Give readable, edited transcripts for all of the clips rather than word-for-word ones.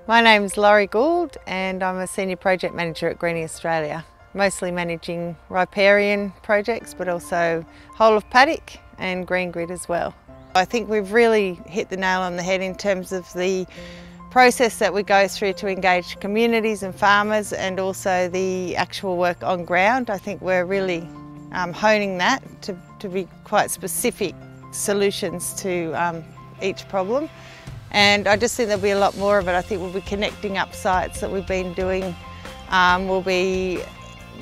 My name's Gould and I'm a Senior Project Manager at Greening Australia, mostly managing riparian projects but also whole of paddock and green grid as well. I think we've really hit the nail on the head in terms of the process that we go through to engage communities and farmers and also the actual work on ground. I think we're really honing that to be quite specific solutions to each problem. And I just think there'll be a lot more of it. I think we'll be connecting up sites that we've been doing will be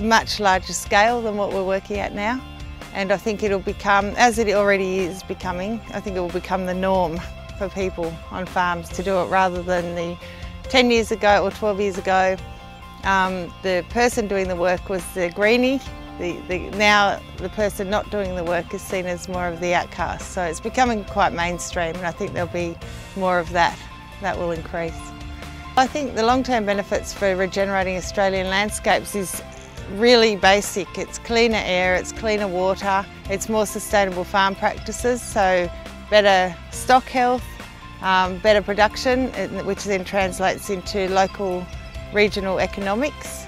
much larger scale than what we're working at now. And I think it'll become, as it already is becoming, I think it will become the norm for people on farms to do it rather than the 10 years ago or 12 years ago, the person doing the work was the greenie. Now the person not doing the work is seen as more of the outcast. So it's becoming quite mainstream and I think there'll be more of that will increase. I think the long-term benefits for regenerating Australian landscapes is really basic. It's cleaner air, it's cleaner water, it's more sustainable farm practices, so better stock health, better production, which then translates into local and regional economics.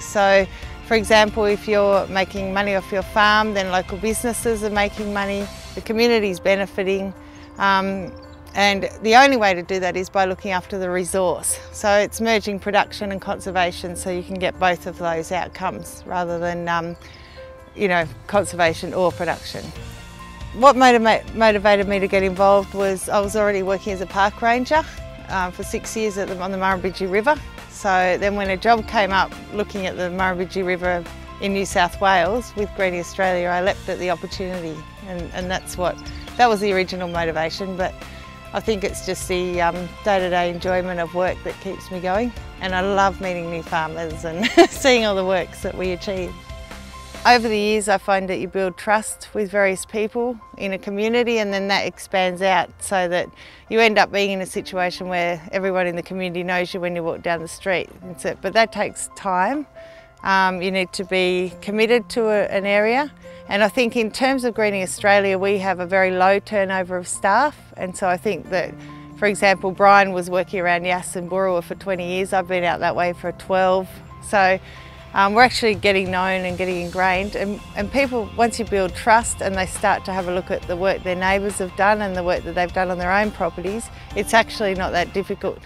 So for example, if you're making money off your farm, then local businesses are making money, the community's benefiting, and the only way to do that is by looking after the resource. So it's merging production and conservation so you can get both of those outcomes rather than conservation or production. What motivated me to get involved was I was already working as a park ranger for 6 years on the Murrumbidgee River. So then when a job came up looking at the Murrumbidgee River in New South Wales with Greening Australia, I leapt at the opportunity and that was the original motivation. But I think it's just the day-to-day enjoyment of work that keeps me going, and I love meeting new farmers and seeing all the works that we achieve. Over the years I find that you build trust with various people in a community and then that expands out so that you end up being in a situation where everyone in the community knows you when you walk down the street. But that takes time. You need to be committed to an area, and I think in terms of Greening Australia we have a very low turnover of staff, and so I think that, for example, Brian was working around Yass and Burrawa for 20 years, I've been out that way for 12. So we're actually getting known and getting ingrained, and people, once you build trust and they start to have a look at the work their neighbours have done and the work that they've done on their own properties, it's actually not that difficult.